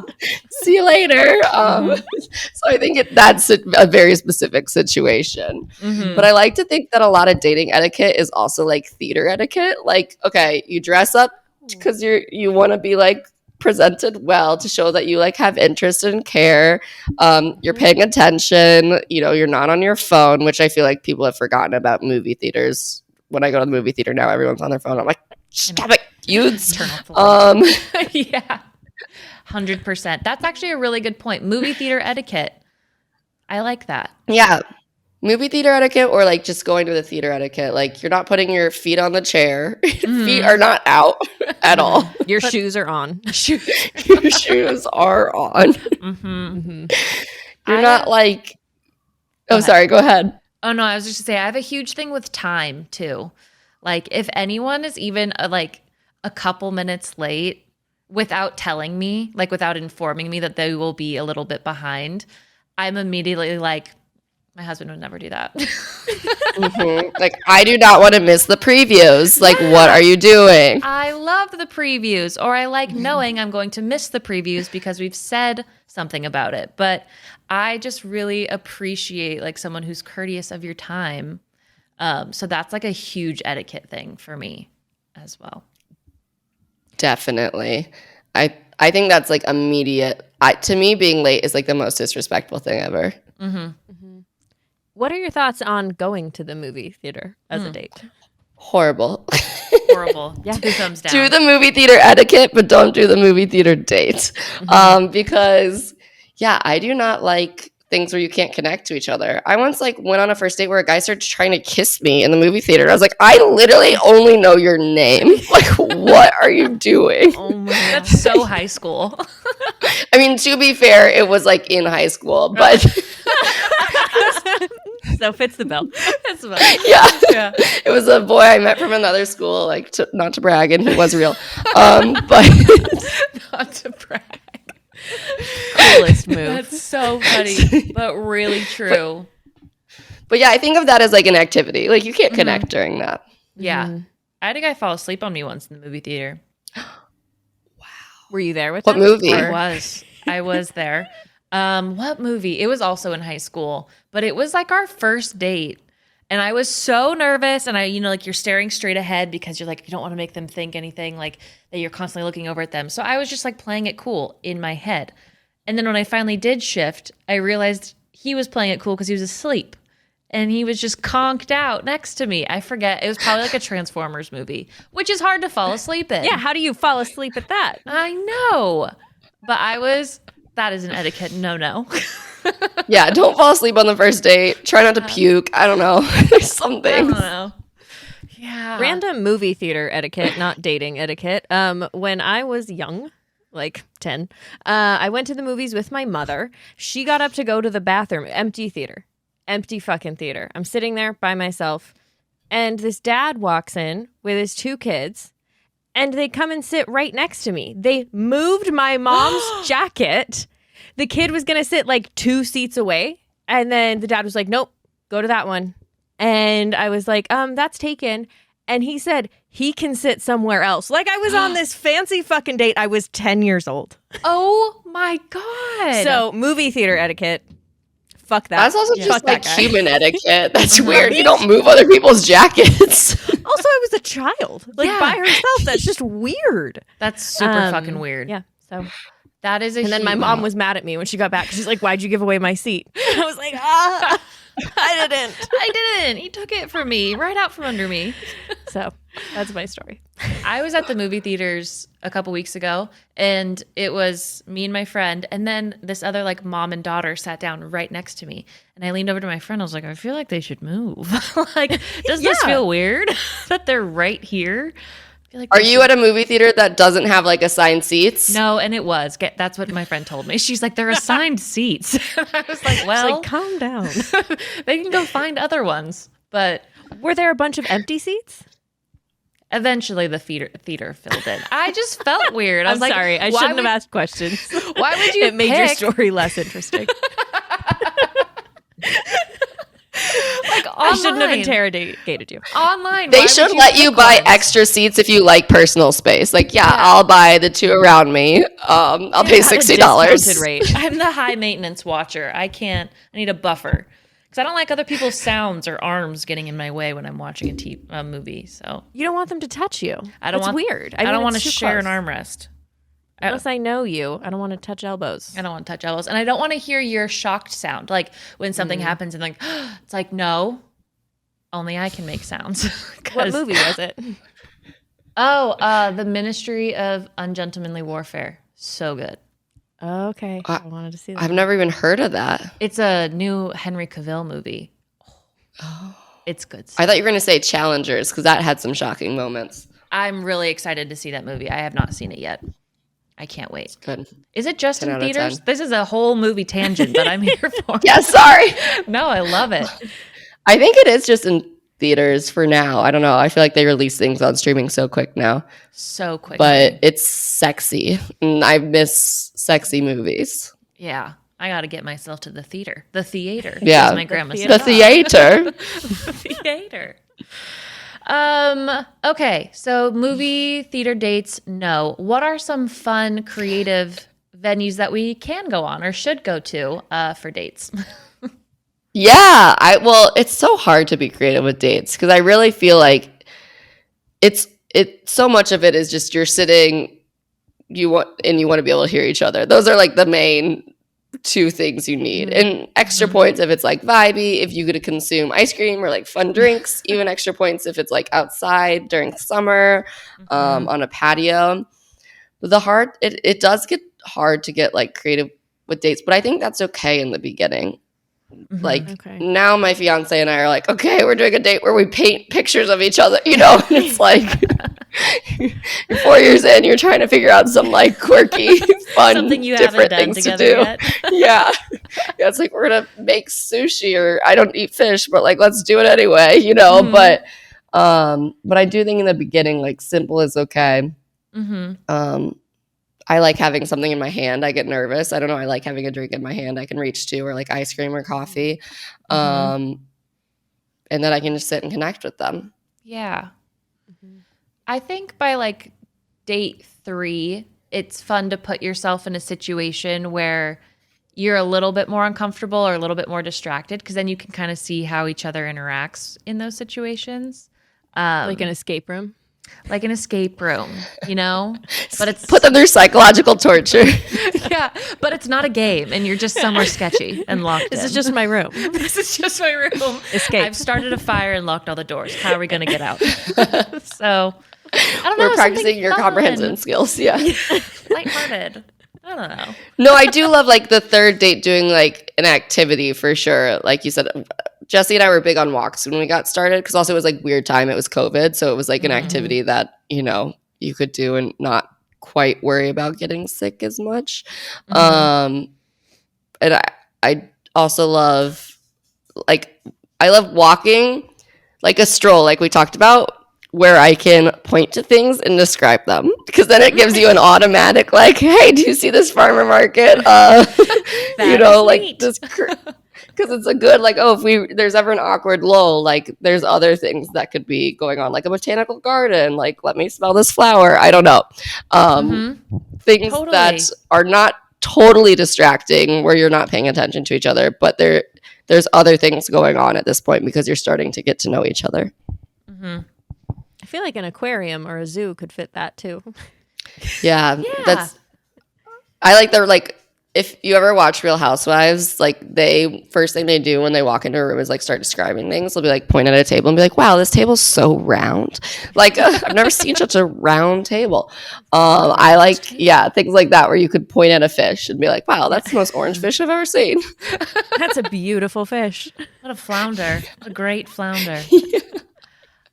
See you later. So I think that's a very specific situation. But I like to think that a lot of dating etiquette is also like theater etiquette. Like, okay, you dress up because you want to be presented well to show that you have interest and care. You're paying attention. You're not on your phone, which I feel like people have forgotten about movie theaters. When I go to the movie theater now, everyone's on their phone. I'm like, stop it, youths. Yeah. 100%. That's actually a really good point. Movie theater etiquette. I like that. Yeah. Movie theater etiquette, or just going to the theater etiquette. You're not putting your feet on the chair. Feet are not out at all. Your shoes are on. Your shoes are on. You're not sorry, go ahead. Oh no, I was just gonna say I have a huge thing with time too. Like if anyone is even like a couple minutes late without telling me, like without informing me that they will be a little bit behind, I'm immediately like, my husband would never do that. Like, I do not want to miss the previews. Like, what are you doing? I love the previews, or I like knowing I'm going to miss the previews because we've said something about it. But I just really appreciate like someone who's courteous of your time. So that's like a huge etiquette thing for me as well. Definitely. I think that's like immediate. To me, being late is like the most disrespectful thing ever. What are your thoughts on going to the movie theater as a date? Horrible. Horrible. Yeah. 2 thumbs down. Do the movie theater etiquette, but don't do the movie theater date. Because, yeah, I do not like things where you can't connect to each other. I once like went on a first date where a guy started trying to kiss me in the movie theater. I was like, I literally only know your name. Like, what are you doing? Oh my God. That's so high school. I mean, to be fair, it was like in high school, but So fits the bill. That's fine. yeah, it was a boy I met from another school. Like, not to brag, and he was real, but Not to brag. Coolest move. That's so funny, but really true. But yeah, I think of that as like an activity. Like, you can't connect during that. Yeah. I had a guy fall asleep on me once in the movie theater. Were you there with What them? movie? I was there. What movie? It was also in high school, but it was like our first date. And I was so nervous, and like you're staring straight ahead because you're like, you don't want to make them think anything, like that you're constantly looking over at them. So I was just like playing it cool in my head. And then when I finally did shift, I realized he was playing it cool because he was asleep. And he was just conked out next to me. I forget. It was probably like a Transformers movie, which is hard to fall asleep in. Yeah, how do you fall asleep at that? I know. But that is an etiquette no. Yeah, don't fall asleep on the first date. Try not to puke. I don't know. There's some I things. don't know. Yeah. Random movie theater etiquette, not dating etiquette. When I was young, like 10, I went to the movies with my mother. She got up to go to the bathroom. Empty theater. Empty fucking theater. I'm sitting there by myself, and this dad walks in with his 2 kids, and they come and sit right next to me. They moved my mom's jacket. The kid was going to sit like 2 seats away, and then the dad was like, nope, go to that one. And I was like, that's taken. And he said he can sit somewhere else. Like I was on this fancy fucking date. I was 10 years old. Oh my God. So movie theater etiquette. Fuck that. That's also Fuck just that like guy. human etiquette. That's weird. You don't move other people's jackets. Also, I was a child. Like Yeah. by herself. That's just weird. That's super fucking weird. Yeah. So That is a and then my huge- mom was mad at me when she got back. She's like, why'd you give away my seat? I was like, I didn't. I didn't. He took it from me, right out from under me. So that's my story. I was at the movie theaters a couple weeks ago, and it was me and my friend, and then this other like mom and daughter sat down right next to me, and I leaned over to my friend. I was like, I feel like they should move. Like, does this Yeah. feel weird that they're right here? I feel like Are they you should- at a movie theater that doesn't have like assigned seats? No, and it was. That's what my friend told me. She's like, they're assigned seats. I was like, well, Like, calm down. they can go find other ones. But Were there a bunch of empty seats? eventually the theater filled in. I just felt weird. I I'm was like, sorry. I why shouldn't would- have asked questions. Why would you It made your pick- story less interesting. Like, I shouldn't have online. interrogated you. Online. They why should would let you pick buy ones? extra seats if you like personal space. Like, yeah, I'll buy the 2 around me. I'll pay At a $60. discounted rate. I'm the high maintenance watcher. I need a buffer because I don't like other people's sounds or arms getting in my way when I'm watching a movie. So You don't want them to touch you. I don't That's want weird. I don't mean, want to it's too share an close. armrest. Unless I know you, I don't want to touch elbows. I don't want to touch elbows, and I don't want to hear your shocked sound, like when something happens and like it's like no, only I can make sounds. What 'Cause- movie was it? Oh, the Ministry of Ungentlemanly Warfare. So good. Okay, I wanted to see that. I've never even heard of that. It's a new Henry Cavill movie. It's good. I thought you were going to say Challengers because that had some shocking moments. I'm really excited to see that movie. I have not seen it yet. I can't wait. Good. Is it just 10 in out of theaters? 10. This is a whole movie tangent that I'm here for. Yeah, sorry. No, I love it. I think it is just in theaters for now. I don't know. I feel like they release things on streaming so quick now. So quick. But it's sexy. And I miss sexy movies. Yeah. I got to get myself to the theater. The theater. Yeah. As my grandma said. The theater. The theater. Okay. So movie theater dates, no. What are some fun, creative venues that we can go on or should go to for dates? Yeah, it's so hard to be creative with dates because I really feel like it's so much of it is just you're sitting, you want to be able to hear each other. Those are like the main two things you need. And extra points if it's like vibey, if you get to consume ice cream or like fun drinks, even extra points if it's like outside during summer, on a patio. But it does get hard to get like creative with dates, but I think that's okay in the beginning. Like now my fiance and I are like, okay, we're doing a date where we paint pictures of each other, and it's like you're 4 years in, you're trying to figure out some like quirky, fun, something you different haven't done things to together do. yet. Yeah. It's like we're gonna make sushi, or I don't eat fish, but like let's do it anyway, But I do think in the beginning, like simple is okay. I like having something in my hand. I get nervous. I don't know. I like having a drink in my hand I can reach to, or like ice cream or coffee. And then I can just sit and connect with them. Yeah. I think by like date 3, it's fun to put yourself in a situation where you're a little bit more uncomfortable or a little bit more distracted, because then you can kind of see how each other interacts in those situations. Like an escape room. Like an escape room, But it's put them through psychological torture. Yeah, but it's not a game, and you're just somewhere sketchy and locked This in. is just my room. This is just my room. Escape. I've started a fire and locked all the doors. How are we going to get out? So, I don't know. We're practicing your comprehension skills. Yeah. Lighthearted. I don't know. No, I do love like the third date doing like an activity for sure. Like you said, Jesse and I were big on walks when we got started, because also it was like weird time. It was COVID. So it was like an activity that, you could do and not quite worry about getting sick as much. And I also love, I love walking like a stroll, like we talked about, where I can point to things and describe them, because then it gives you an automatic like, hey, do you see this farmer market? Like this, because it's a good like, oh, if there's ever an awkward lull, like there's other things that could be going on, like a botanical garden, like let me smell this flower. I don't know, things that are not totally distracting where you're not paying attention to each other, but there's other things going on at this point because you're starting to get to know each other. I feel like an aquarium or a zoo could fit that too. Yeah. I like they're like, if you ever watch Real Housewives, like first thing they do when they walk into a room is like start describing things. They'll be like point at a table and be like, wow, this table's so round. Like I've never seen such a round table. I like, things like that where you could point at a fish and be like, wow, that's the most orange fish I've ever seen. That's a beautiful fish. What a flounder. What a great flounder.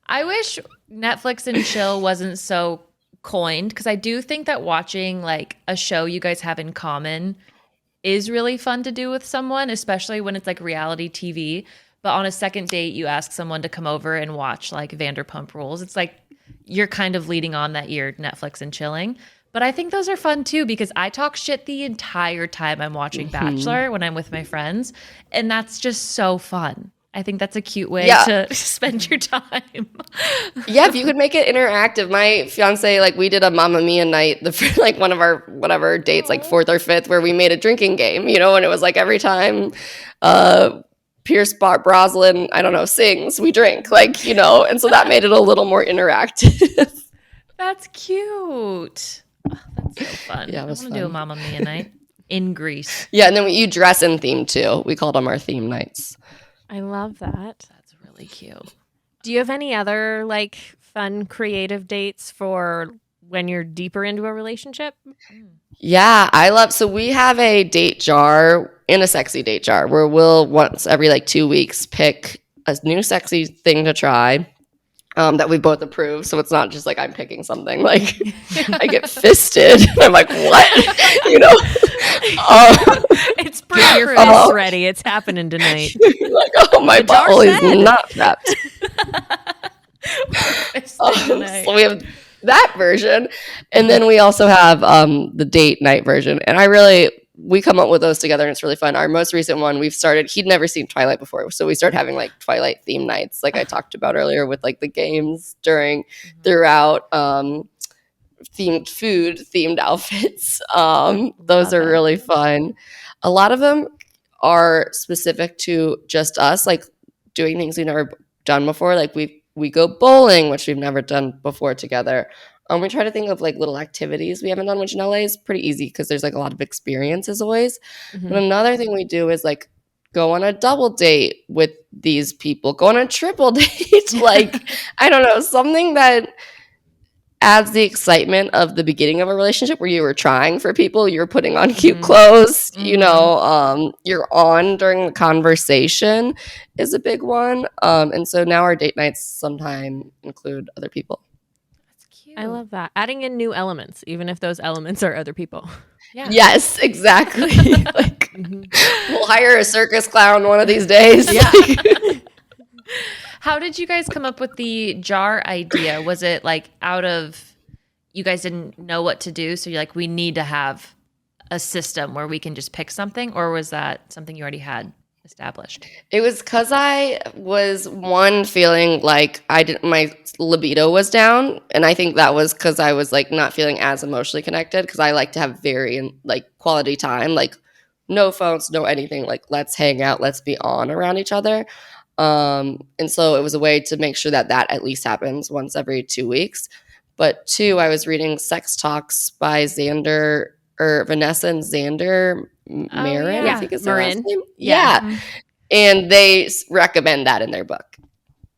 I wish Netflix and chill wasn't so coined, because I do think that watching like a show you guys have in common is really fun to do with someone, especially when it's like reality TV. But on a second date, you ask someone to come over and watch like Vanderpump Rules. It's like you're kind of leading on that you're Netflix and chilling. But I think those are fun too, because I talk shit the entire time I'm watching Bachelor when I'm with my friends. And that's just so fun. I think that's a cute way to spend your time. Yeah, if you could make it interactive. My fiance, like, we did a Mamma Mia night, like one of our whatever dates, like 4th or 5th, where we made a drinking game, and it was like every time Pierce Brosnan, I don't know, sings, we drink, like, and so that made it a little more interactive. That's cute. Oh, that's so fun. Yeah, it was I want to do a Mamma Mia night in Greece. Yeah, and then you dress in theme too. We called them our theme nights. I love that. That's really cute. Do you have any other like fun creative dates for when you're deeper into a relationship? Yeah, so we have a date jar, in a sexy date jar, where we'll once every like 2 weeks pick a new sexy thing to try that we both approve. So it's not just like I'm picking something like I get fisted. I'm like, what? It's pretty. Your fist's ready. It's happening tonight. Like, oh, my butthole is not wrapped. So we have that version, and then we also have the date night version. And we come up with those together, and it's really fun. Our most recent one, he'd never seen Twilight before, so we started having like Twilight theme nights, like I talked about earlier, with like the games throughout. Themed food, themed outfits. Those are really fun. A lot of them are specific to just us, like doing things we've never done before. Like we go bowling, which we've never done before together. We try to think of like little activities we haven't done, which in LA is pretty easy because there's like a lot of experiences always. But another thing we do is like go on a double date with these people, go on a triple date. Like, I don't know, something that adds the excitement of the beginning of a relationship where you were trying for people, you're putting on cute clothes, you're on during the conversation is a big one. And so now our date nights sometimes include other people. That's cute. I love that. Adding in new elements, even if those elements are other people. Yeah. Yes, exactly. Like, we'll hire a circus clown one of these days. Yeah. How did you guys come up with the jar idea? Was it like out of you guys didn't know what to do, so you're like, we need to have a system where we can just pick something, or was that something you already had established? It was because I was feeling like my libido was down, and I think that was because I was like not feeling as emotionally connected, because I like to have very like quality time, like no phones, no anything, like let's hang out, let's be on around each other. And so it was a way to make sure that at least happens once every 2 weeks. But 2, I was reading Sex Talks by Vanessa and Xander Marin, yeah. I think is their last Marin. name. Yeah. Yeah. And they recommend that in their book.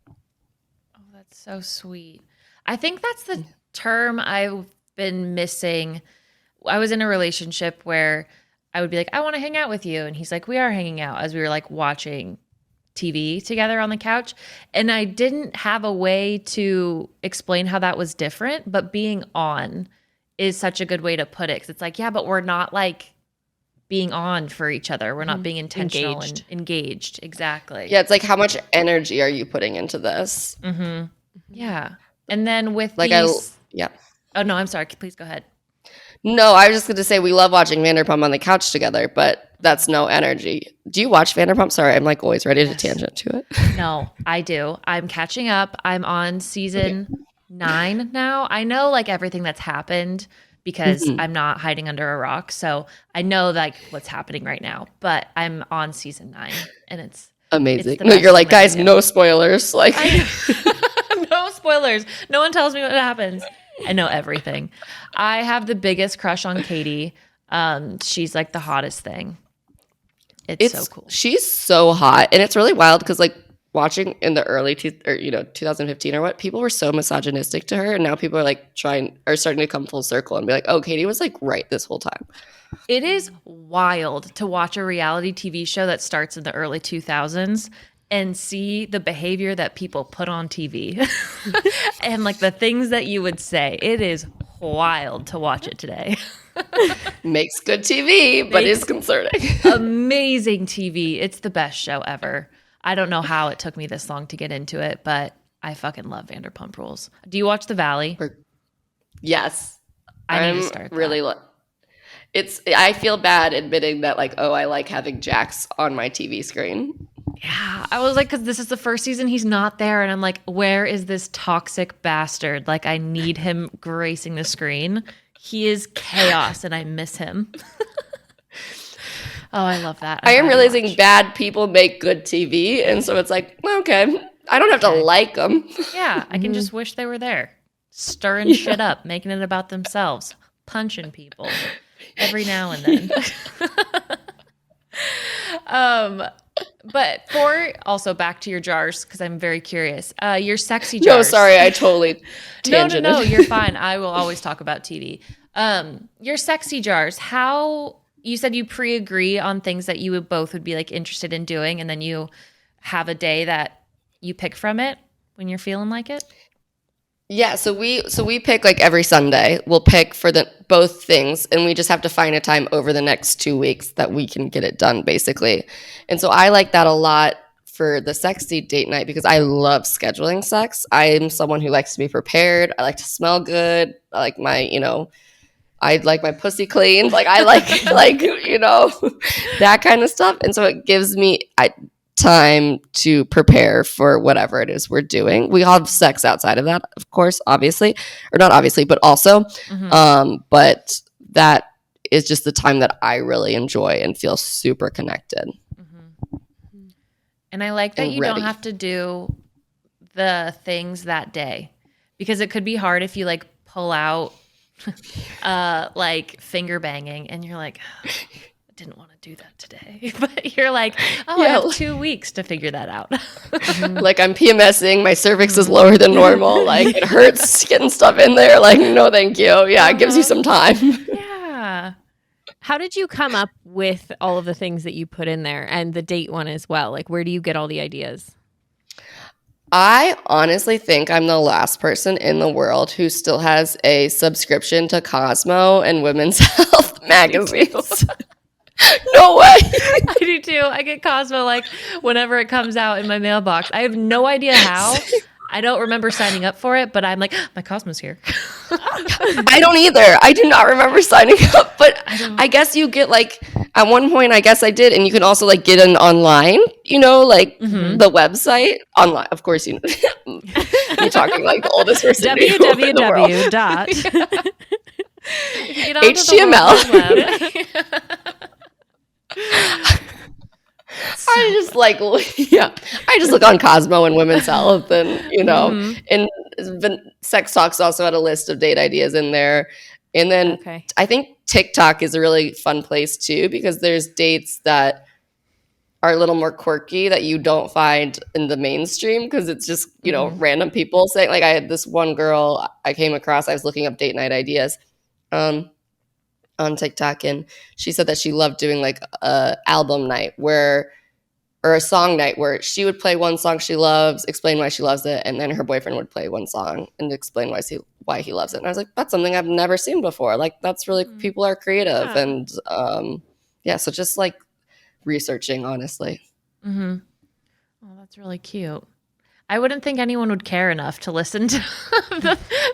Oh, that's so sweet. I think that's the term I've been missing. I was in a relationship where I would be like, I want to hang out with you. And he's like, we are hanging out, as we were like watching TV together on the couch. And I didn't have a way to explain how that was different, but being on is such a good way to put it. Cause it's like, yeah, but we're not like being on for each other. We're not being intentional and engaged. Exactly. Yeah, it's like, how much energy are you putting into this? Mm-hmm. Yeah. And then with Like these, oh no, I'm sorry. Please go ahead. No, I was just going to say we love watching Vanderpump on the couch together, but that's no energy. Do you watch Vanderpump? Sorry, I'm like always ready to tangent to it. No, I do. I'm catching up. I'm on season 9 now. I know like everything that's happened because I'm not hiding under a rock. So I know like what's happening right now, but I'm on season 9 and it's amazing. It's the No, best you're like, thing I guys, do. no spoilers. Like, No spoilers. No one tells me what happens. I know everything. I have the biggest crush on Katie. She's like the hottest thing. It's so cool. She's so hot, and it's really wild because like watching in the early 2015 or what, people were so misogynistic to her, and now people are like starting to come full circle and be like, oh, Katie was like right this whole time. It is wild to watch a reality TV show that starts in the early 2000s and see the behavior that people put on TV and like the things that you would say. It is wild to watch it today. Makes good TV, but is concerning. Amazing TV. It's the best show ever. I don't know how it took me this long to get into it, but I fucking love Vanderpump Rules. Do you watch The Valley? Yes. I need to start that. Really I feel bad admitting that like, oh, I like having Jax on my TV screen. Yeah, I was like, because this is the first season, he's not there. And I'm like, where is this toxic bastard? Like, I need him gracing the screen. He is chaos and I miss him. Oh, I love that. I am realizing bad people make good TV. And so it's like, okay, I don't have to like them. Yeah, I can just wish they were there. Stirring shit up, making it about themselves, punching people every now and then. But also back to your jars, because I'm very curious. Your sexy jars. No, sorry, I totally tangented. No, you're fine. I will always talk about TV. Your sexy jars. How you said you pre-agree on things that you both would be like interested in doing, and then you have a day that you pick from it when you're feeling like it. Yeah, so we pick like every Sunday. We'll pick for both things, and we just have to find a time over the next 2 weeks that we can get it done, basically. And so I like that a lot for the sexy date night, because I love scheduling sex. I'm someone who likes to be prepared. I like to smell good. I like my pussy cleaned. Like I like that kind of stuff. And so it gives me time to prepare for whatever it is we're doing. We have sex outside of that, of course, obviously, or not obviously, but also. But that is just the time that I really enjoy and feel super connected. And I like that you don't have to do the things that day, because it could be hard if you like pull out like finger banging and you're like, oh, I didn't want to do that today. But you're like, oh, I have 2 weeks to figure that out. Like I'm PMSing, my cervix is lower than normal. Like it hurts getting stuff in there. Like, no, thank you. Yeah, it gives you some time. Yeah. How did you come up with all of the things that you put in there and the date one as well? Like, where do you get all the ideas? I honestly think I'm the last person in the world who still has a subscription to Cosmo and Women's Health magazines. No way. I do too. I get Cosmo like whenever it comes out in my mailbox. I have no idea how. I don't remember signing up for it, but I'm like, my Cosmo's here. I don't either. I do not remember signing up, but I guess you get like, at one point, I guess I did. And you can also like get an online, like the website online. Of course, you're talking like the oldest person. www. dot. HTML. I just look on Cosmo and Women's Health, and and Sex Talks also had a list of date ideas in there. And then I think TikTok is a really fun place too, because there's dates that are a little more quirky that you don't find in the mainstream, because it's just random people saying, like, I had this one girl I came across, I was looking up date night ideas on TikTok, and she said that she loved doing like a album night or a song night where she would play one song she loves, explain why she loves it, and then her boyfriend would play one song and explain why he loves it. And I was like, that's something I've never seen before. Like, that's really people are creative. And so just like researching, honestly. Oh, that's really cute. I wouldn't think anyone would care enough to listen to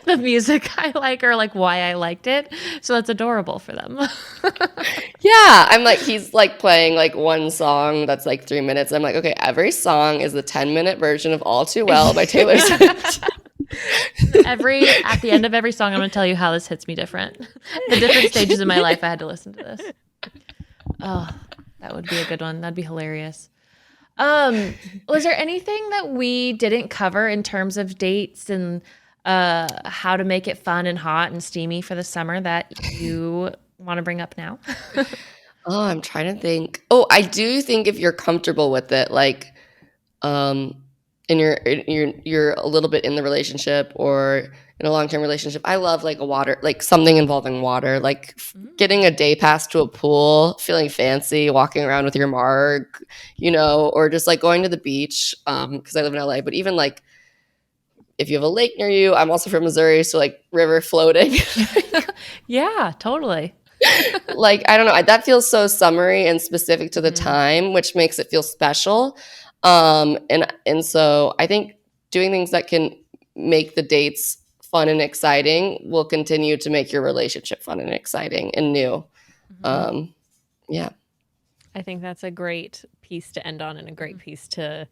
the music I like, or like why I liked it. So that's adorable for them. Yeah. I'm like, he's like playing like one song that's like 3 minutes. I'm like, okay, every song is the 10-minute version of All Too Well by Taylor Swift. At the end of every song, I'm going to tell you how this hits me different. The different stages in my life I had to listen to this. Oh, that would be a good one. That'd be hilarious. Was there anything that we didn't cover in terms of dates and how to make it fun and hot and steamy for the summer that you want to bring up now? Oh, I'm trying to think. Oh, I do think if you're comfortable with it, like, and you're a little bit in the relationship or in a long-term relationship, I love like something involving water, like getting a day pass to a pool, feeling fancy, walking around with your marg, or just like going to the beach, because I live in LA. But even like if you have a lake near you, I'm also from Missouri, so like river floating. Yeah, totally. Like, I don't know, that feels so summery and specific to the time, which makes it feel special. And so I think doing things that can make the dates fun and exciting will continue to make your relationship fun and exciting and new. Yeah. I think that's a great piece to end on and a great piece to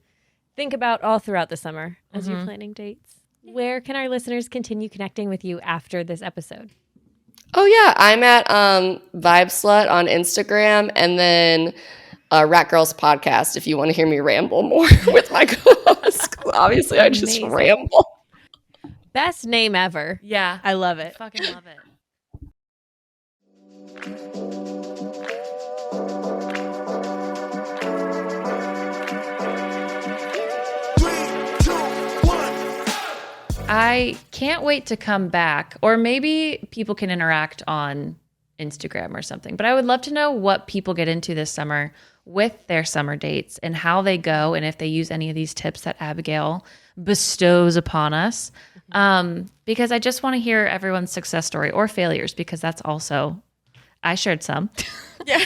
think about all throughout the summer as you're planning dates. Where can our listeners continue connecting with you after this episode? Oh, yeah. I'm at Vibe Slut on Instagram, and then Rat Girls Podcast if you want to hear me ramble more with my co-host. Obviously, I just ramble. Best name ever. Yeah. I love it. Fucking love it. I can't wait to come back, or maybe people can interact on Instagram or something. But I would love to know what people get into this summer with their summer dates and how they go, and if they use any of these tips that Abigail bestows upon us. Because I just want to hear everyone's success story or failures, because that's also, I shared some. Yeah,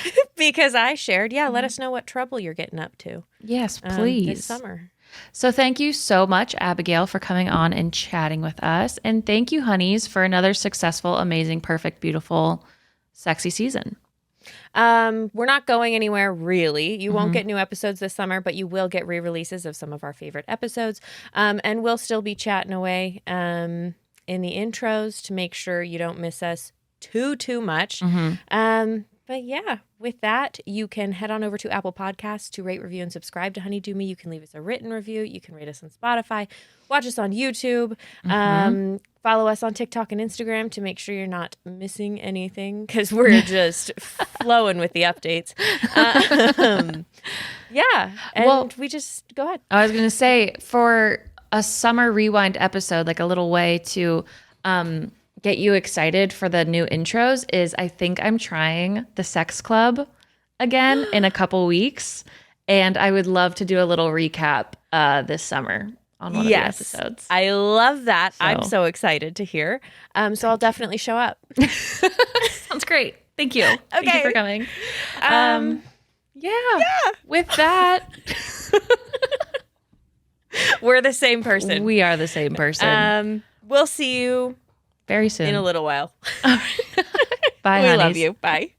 because I shared. Yeah, let us know what trouble you're getting up to. Yes, please. This summer. So thank you so much, Abigail, for coming on and chatting with us. And thank you, honeys, for another successful, amazing, perfect, beautiful, sexy season. We're not going anywhere, really. You won't get new episodes this summer, but you will get re-releases of some of our favorite episodes. And we'll still be chatting away in the intros to make sure you don't miss us too much. But yeah, with that, you can head on over to Apple Podcasts to rate, review, and subscribe to Honeydew Me. You can leave us a written review. You can rate us on Spotify. Watch us on YouTube. Follow us on TikTok and Instagram to make sure you're not missing anything because we're just flowing with the updates. Yeah. And we just go ahead. I was going to say, for a summer rewind episode, like a little way to get you excited for the new intros is I think I'm trying the Sex Club again in a couple weeks. And I would love to do a little recap this summer on one of the episodes. I love that. So. I'm so excited to hear. So I'll definitely show up. Sounds great. Thank you. Okay. Thank you for coming. Yeah. With that, we're the same person. We are the same person. We'll see you very soon. In a little while. Bye, We honeys. love you. Bye.